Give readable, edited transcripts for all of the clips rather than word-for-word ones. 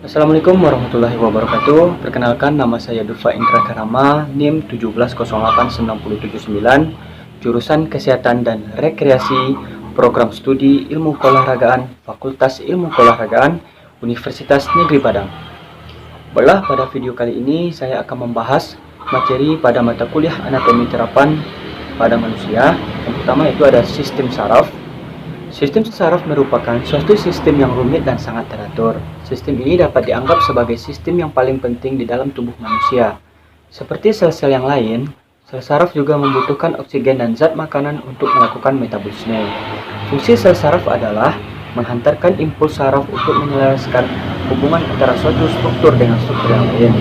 Assalamualaikum warahmatullahi wabarakatuh. Perkenalkan, nama saya Durfa Indra Karama, NIM 1708979, jurusan Kesehatan dan Rekreasi, Program Studi Ilmu Keolahragaan, Fakultas Ilmu Keolahragaan, Universitas Negeri Padang. Baiklah, pada video kali ini saya akan membahas materi pada mata kuliah anatomi terapan pada manusia. Yang pertama itu ada sistem saraf. Sistem saraf merupakan suatu sistem yang rumit dan sangat teratur. Sistem ini dapat dianggap sebagai sistem yang paling penting di dalam tubuh manusia. Seperti sel-sel yang lain, sel saraf juga membutuhkan oksigen dan zat makanan untuk melakukan metabolisme. Fungsi sel saraf adalah menghantarkan impuls saraf untuk menyelaraskan hubungan antara suatu struktur dengan struktur yang lain.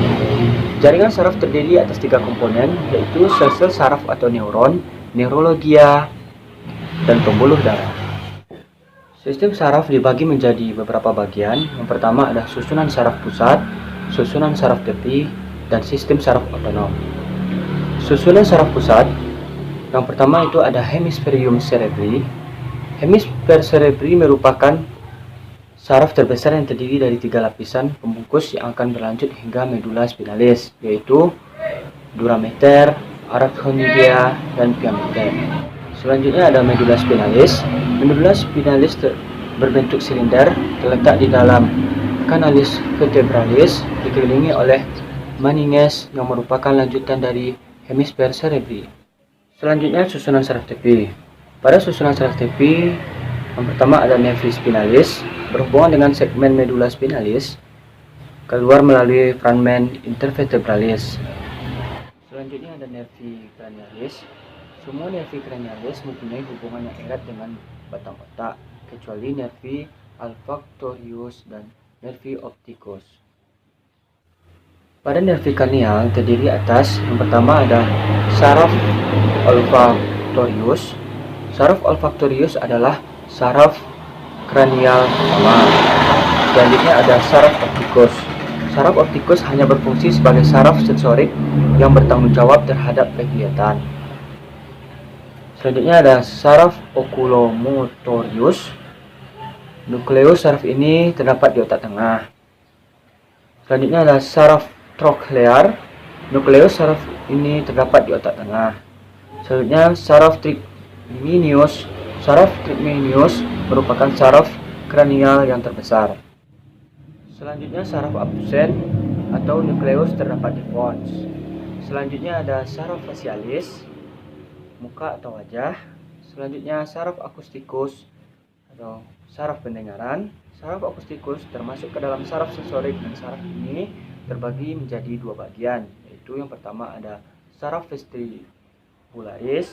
Jaringan saraf terdiri atas 3 komponen, yaitu sel-sel saraf atau neuron, neurologia, dan pembuluh darah. Sistem saraf dibagi menjadi beberapa bagian. Yang pertama ada susunan saraf pusat, susunan saraf tepi, dan sistem saraf otonom. Susunan saraf pusat, yang pertama itu ada hemisferium cerebri. Hemisfer cerebri merupakan saraf terbesar yang terdiri dari 3 lapisan pembungkus yang akan berlanjut hingga medula spinalis, yaitu dura mater, arachnoidea, dan pia mater. Selanjutnya ada medula spinalis. Medula spinalis berbentuk silinder, terletak di dalam canalis vertebralis, dikelilingi oleh meninges yang merupakan lanjutan dari hemisfer cerebri. Selanjutnya susunan saraf tepi. Pada susunan saraf tepi, yang pertama ada nervi spinalis, berhubungan dengan segmen medula spinalis, keluar melalui foramen intervertebralis. Selanjutnya ada nervi cranialis. Semua nervi cranialis mempunyai hubungan yang erat dengan batang otak, kecuali nervi olfactorius dan nervi opticus. Pada nervi kranial terdiri atas, yang pertama ada saraf olfactorius. Saraf olfactorius adalah saraf kranial pertama. Selanjutnya ada saraf opticus. Saraf opticus hanya berfungsi sebagai saraf sensorik yang bertanggung jawab terhadap penglihatan. Selanjutnya ada saraf oculomotorius. Nukleus saraf ini terdapat di otak tengah. Selanjutnya ada saraf troklear. Nukleus saraf ini terdapat di otak tengah. Selanjutnya saraf trigminus. Saraf trigminus merupakan saraf kranial yang terbesar. Selanjutnya saraf abdusen atau nukleus terdapat di pons. Selanjutnya ada saraf facialis, muka atau wajah. Selanjutnya saraf akustikus atau saraf pendengaran. Saraf akustikus termasuk ke dalam saraf sensorik, dan saraf ini terbagi menjadi 2 bagian, yaitu yang pertama ada saraf vestibularis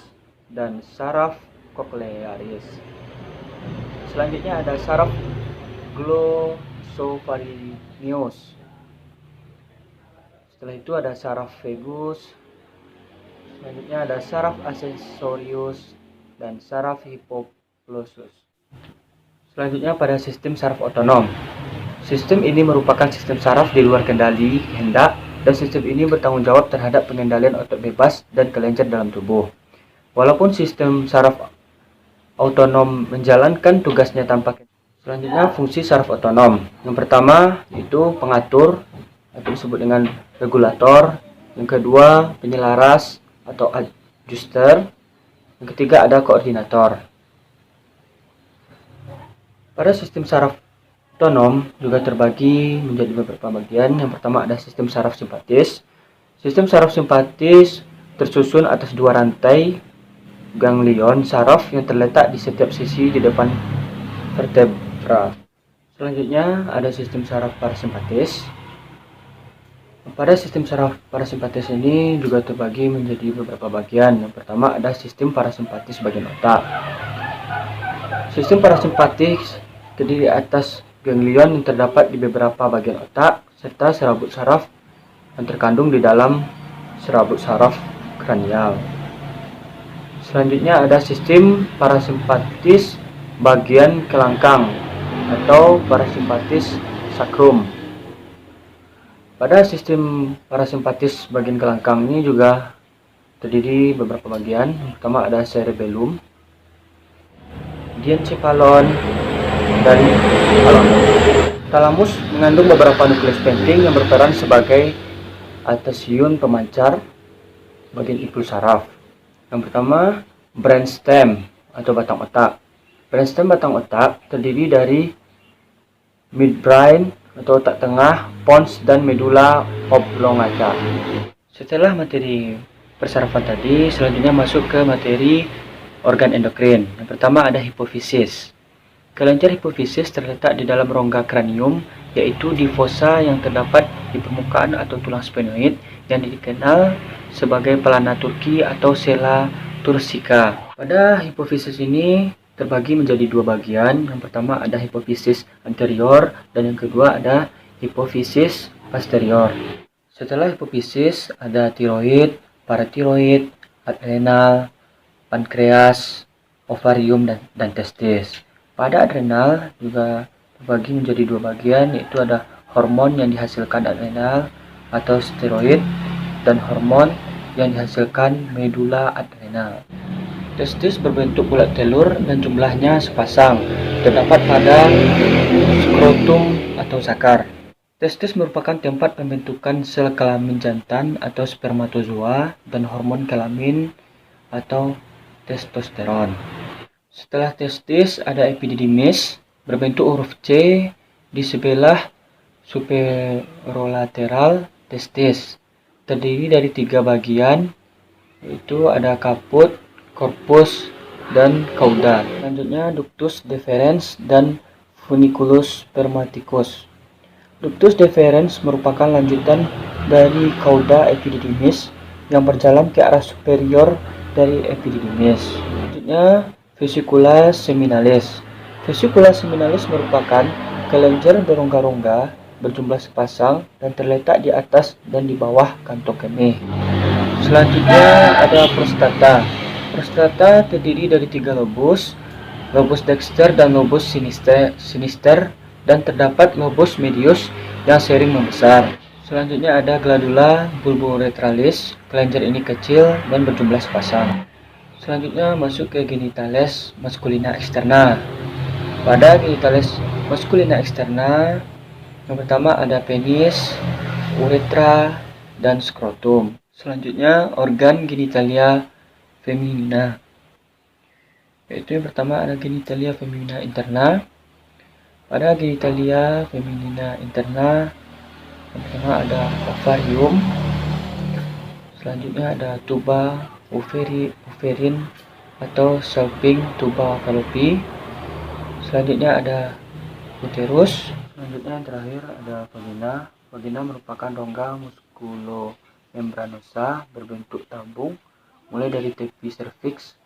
dan saraf cochlearis. Selanjutnya ada saraf glossopharyngeus. Setelah itu ada saraf vagus. Selanjutnya ada saraf accessorius dan saraf hypoglossus. Selanjutnya pada sistem saraf otonom. Sistem ini merupakan sistem saraf di luar kendali kehendak, dan sistem ini bertanggung jawab terhadap pengendalian otot bebas dan kelenjar dalam tubuh. Walaupun sistem saraf otonom menjalankan tugasnya tanpa kendali. Selanjutnya fungsi saraf otonom. Yang pertama itu pengatur atau disebut dengan regulator. Yang kedua penyelaras atau adjuster. Yang ketiga ada koordinator. Pada sistem saraf otonom juga terbagi menjadi beberapa bagian. Yang pertama ada sistem saraf simpatis. Sistem saraf simpatis tersusun atas 2 rantai ganglion saraf yang terletak di setiap sisi di depan vertebra. Selanjutnya ada sistem saraf parasimpatis. Pada sistem saraf parasimpatis ini juga terbagi menjadi beberapa bagian. Yang pertama ada sistem parasimpatis bagian otak. Sistem parasimpatis terdiri atas ganglion yang terdapat di beberapa bagian otak, serta serabut saraf yang terkandung di dalam serabut saraf kranial. Selanjutnya ada sistem parasimpatis bagian kelangkang atau parasimpatis sakrum. Pada sistem parasimpatis bagian kelangkang ini juga terdiri beberapa bagian. Yang pertama ada cerebellum, diencephalon, dan thalamus. Talamus mengandung beberapa nukleus penting yang berperan sebagai atasiun pemancar bagian input saraf. Yang pertama, brainstem atau batang otak. Brainstem batang otak terdiri dari midbrain atau otak tengah, pons, dan medula oblongata. Setelah materi persarafan tadi, selanjutnya masuk ke materi organ endokrin. Yang pertama ada hipofisis. Kelenjar hipofisis terletak di dalam rongga kranium, yaitu di fossa yang terdapat di permukaan atau tulang sphenoid yang dikenal sebagai pelana Turki atau sella turcica. Pada hipofisis ini terbagi menjadi dua bagian. Yang pertama ada hipofisis anterior dan yang kedua ada hipofisis posterior. Setelah hipofisis ada tiroid, paratiroid, adrenal, pankreas, ovarium, dan testis. Pada adrenal juga terbagi menjadi dua bagian, yaitu ada hormon yang dihasilkan adrenal atau steroid dan hormon yang dihasilkan medula adrenal. Testis berbentuk bulat telur dan jumlahnya sepasang, terdapat pada skrotum atau zakar. Testis merupakan tempat pembentukan sel kelamin jantan atau spermatozoa dan hormon kelamin atau testosteron. Setelah testis ada epididymis berbentuk huruf C di sebelah superolateral testis. Terdiri dari tiga bagian, yaitu ada kaput, korpus, dan cauda. Selanjutnya ductus deferens dan funiculus spermaticus. Ductus deferens merupakan lanjutan dari cauda epididymis yang berjalan ke arah superior dari epididymis. Selanjutnya vesicula seminalis. Vesicula seminalis merupakan kelenjar berongga-rongga berjumlah sepasang dan terletak di atas dan di bawah kantong kemih. Selanjutnya ada prostata. Prostata terdiri dari tiga lobus, lobus dexter dan lobus sinister, dan terdapat lobus medius yang sering membesar. Selanjutnya ada glandula bulboretralis. Kelenjar ini kecil dan berjumlah sepasang. Selanjutnya masuk ke genitales maskulina externa. Pada genitales maskulina externa, yang pertama ada penis, uretra, dan skrotum. Selanjutnya organ genitalia feminina, yaitu yang pertama ada genitalia feminina interna. Pada genitalia feminina interna, yang pertama ada ovarium. Selanjutnya ada tuba uverin atau salping tuba fallopi. Selanjutnya ada uterus. Selanjutnya yang terakhir ada vagina. Vagina merupakan rongga muskulomembranosa berbentuk tabung mulai dari tepi serviks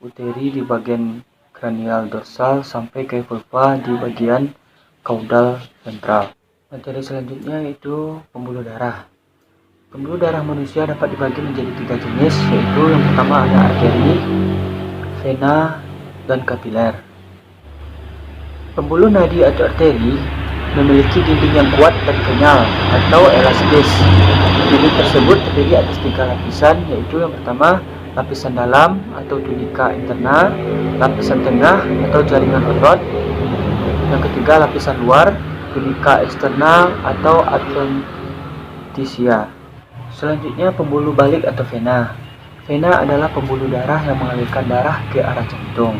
uteri di bagian kranial dorsal sampai ke vulva di bagian caudal ventral. Materi selanjutnya yaitu pembuluh darah. Pembuluh darah manusia dapat dibagi menjadi tiga jenis, yaitu yang pertama ada arteri, vena, dan kapiler. Pembuluh nadi atau arteri memiliki dinding yang kuat dan kenyal atau elastis. Dinding tersebut terdiri atas tiga lapisan, yaitu yang pertama lapisan dalam atau tunika interna, lapisan tengah atau jaringan otot, yang ketiga lapisan luar, tunika eksterna atau adventitia. Selanjutnya pembuluh balik atau vena. Vena adalah pembuluh darah yang mengalirkan darah ke arah jantung.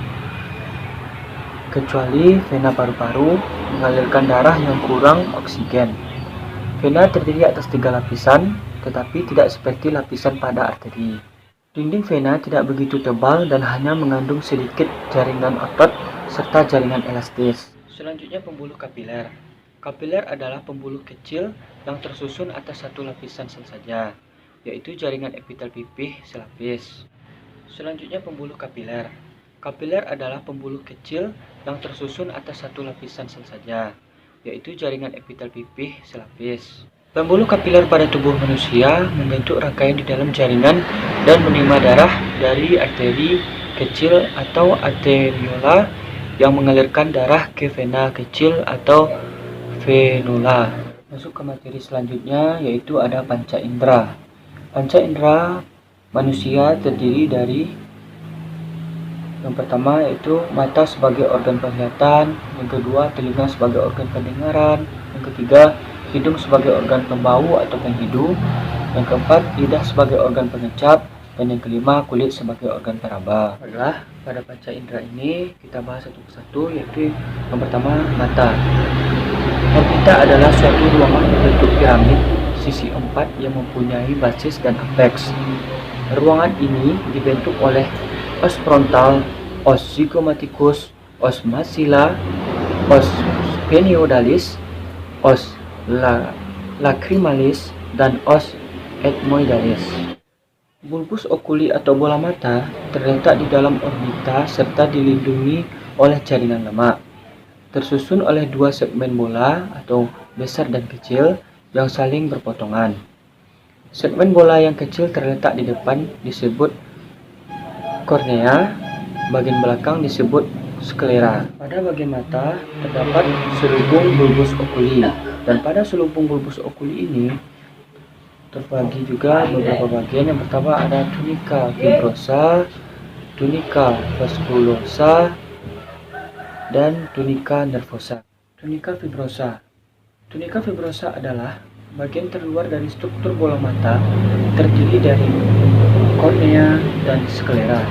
Kecuali vena paru-paru mengalirkan darah yang kurang oksigen. Vena terdiri atas tiga lapisan, tetapi tidak seperti lapisan pada arteri. Dinding vena tidak begitu tebal dan hanya mengandung sedikit jaringan otot serta jaringan elastis. Selanjutnya pembuluh kapiler. Kapiler adalah pembuluh kecil yang tersusun atas satu lapisan sel saja, yaitu jaringan epitel pipih selapis. Selanjutnya pembuluh kapiler. Kapiler adalah pembuluh kecil yang tersusun atas satu lapisan sel saja, yaitu jaringan epitel pipih selapis. Pembuluh kapiler pada tubuh manusia membentuk rangkaian di dalam jaringan dan menerima darah dari arteri kecil atau arteriola yang mengalirkan darah ke vena kecil atau venula. Masuk ke materi selanjutnya yaitu ada panca indera. Panca indera manusia terdiri dari Yang pertama yaitu mata sebagai organ penglihatan, yang kedua telinga sebagai organ pendengaran, yang ketiga hidung sebagai organ pembau atau penghidu, yang keempat lidah sebagai organ pengecap, dan yang kelima kulit sebagai organ peraba. Baiklah, pada panca indera ini kita bahas satu persatu, yaitu yang pertama mata. Orbita adalah suatu ruangan berbentuk piramid sisi 4 yang mempunyai basis dan apeks. Ruangan ini dibentuk oleh os frontal, os zygomaticus, os maxilla, os sphenoidalis, os lacrimalis, dan os ethmoidalis. Bulbus oculi atau bola mata terletak di dalam orbita serta dilindungi oleh jaringan lemak. Tersusun oleh dua segmen bola atau besar dan kecil yang saling berpotongan. Segmen bola yang kecil terletak di depan disebut kornea, bagian belakang disebut sklera. Pada bagian mata terdapat selubung bulbus oculi, dan pada selubung bulbus oculi ini terbagi juga beberapa bagian. Yang pertama ada tunica fibrosa, tunica vasculosa, dan tunica nervosa. Tunica fibrosa. Tunica fibrosa adalah bagian terluar dari struktur bola mata, terdiri dari kornea dan sklera.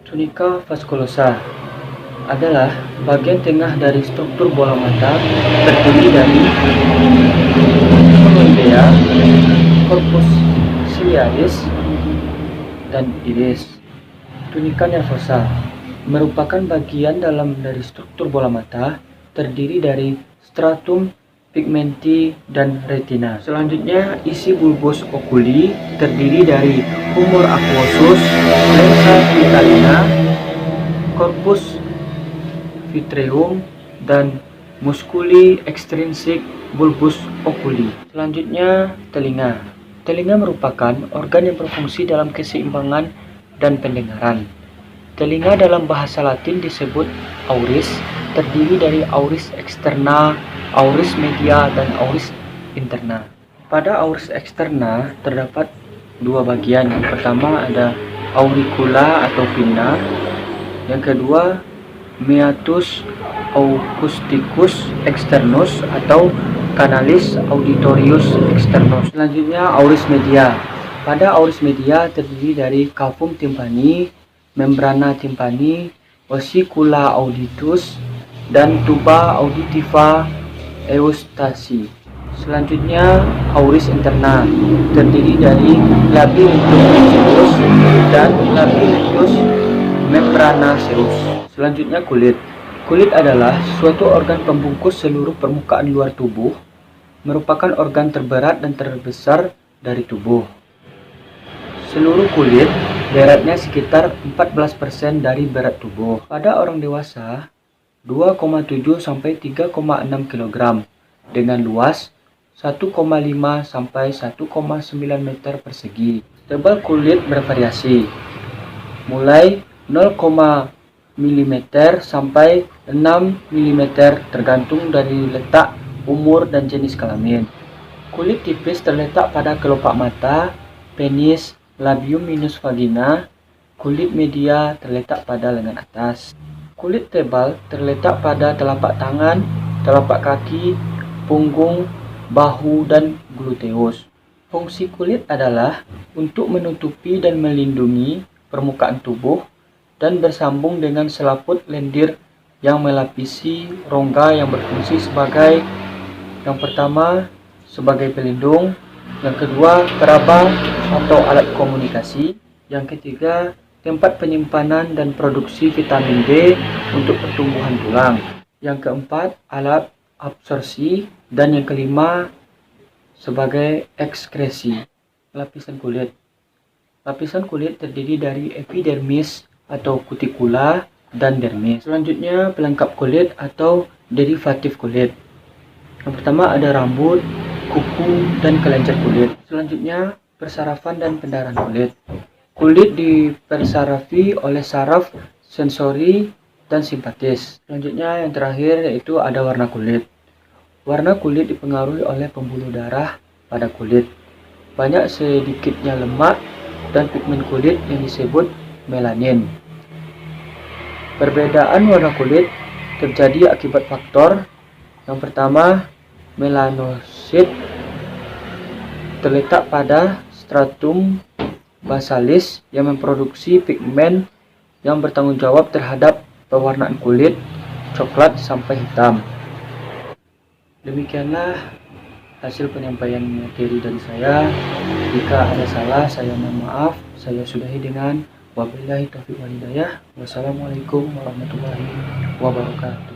Tunica vasculosa adalah bagian tengah dari struktur bola mata, terdiri dari choroidea, corpus ciliaris, dan iris. Tunica nervosa merupakan bagian dalam dari struktur bola mata, terdiri dari stratum pigmenti dan retina. Selanjutnya, isi bulbus oculi terdiri dari humor aquosus, lensa vitaliana, corpus vitreum, dan musculi extrinsic bulbus oculi. Selanjutnya, telinga. Telinga merupakan organ yang berfungsi dalam keseimbangan dan pendengaran. Telinga dalam bahasa Latin disebut auris, terdiri dari auris externa, auris media, dan auris interna. Pada auris externa terdapat dua bagian. Yang pertama ada auricula atau pinna, yang kedua meatus acousticus externus atau canalis auditorius externus. Selanjutnya auris media. Pada auris media terdiri dari cavum tympani, membrana tympani, ossicula auditus, dan tuba auditiva eustasi. Selanjutnya auris interna terdiri dari labyrinthus vesiculus dan labyrinthus membranaceus. Selanjutnya kulit. Kulit adalah suatu organ pembungkus seluruh permukaan luar tubuh, merupakan organ terberat dan terbesar dari tubuh. Seluruh kulit beratnya sekitar 14% dari berat tubuh. Pada orang dewasa 2,7 sampai 3,6 kg dengan luas 1,5 sampai 1,9 meter persegi. Tebal kulit bervariasi mulai 0, mm sampai 6 mm tergantung dari letak, umur, dan jenis kelamin. Kulit tipis terletak pada kelopak mata, penis, labium minus vagina. Kulit media terletak pada lengan atas. Kulit tebal terletak pada telapak tangan, telapak kaki, punggung, bahu, dan gluteus. Fungsi kulit adalah untuk menutupi dan melindungi permukaan tubuh dan bersambung dengan selaput lendir yang melapisi rongga yang berfungsi sebagai yang pertama sebagai pelindung, yang kedua peraba atau alat komunikasi, yang ketiga tempat penyimpanan dan produksi vitamin D untuk pertumbuhan tulang, yang keempat alat absorpsi, dan yang kelima sebagai ekskresi. Lapisan kulit. Lapisan kulit terdiri dari epidermis atau kutikula dan dermis. Selanjutnya pelengkap kulit atau derivatif kulit. Yang pertama ada rambut, kuku, dan kelenjar kulit. Selanjutnya persarafan dan pendarahan kulit. Kulit dipersarafi oleh saraf sensori dan simpatis. Selanjutnya yang terakhir yaitu ada warna kulit. Warna kulit dipengaruhi oleh pembuluh darah pada kulit. Banyak sedikitnya lemak dan pigmen kulit yang disebut melanin. Perbedaan warna kulit terjadi akibat faktor yang pertama, melanosit terletak pada stratum basalis yang memproduksi pigmen yang bertanggung jawab terhadap pewarnaan kulit coklat sampai hitam. Demikianlah hasil penyampaian materi dari saya. Jika ada salah, saya mohon maaf. Saya sudahi dengan wabillahi taufiq wal hidayah. Wassalamualaikum warahmatullahi wabarakatuh.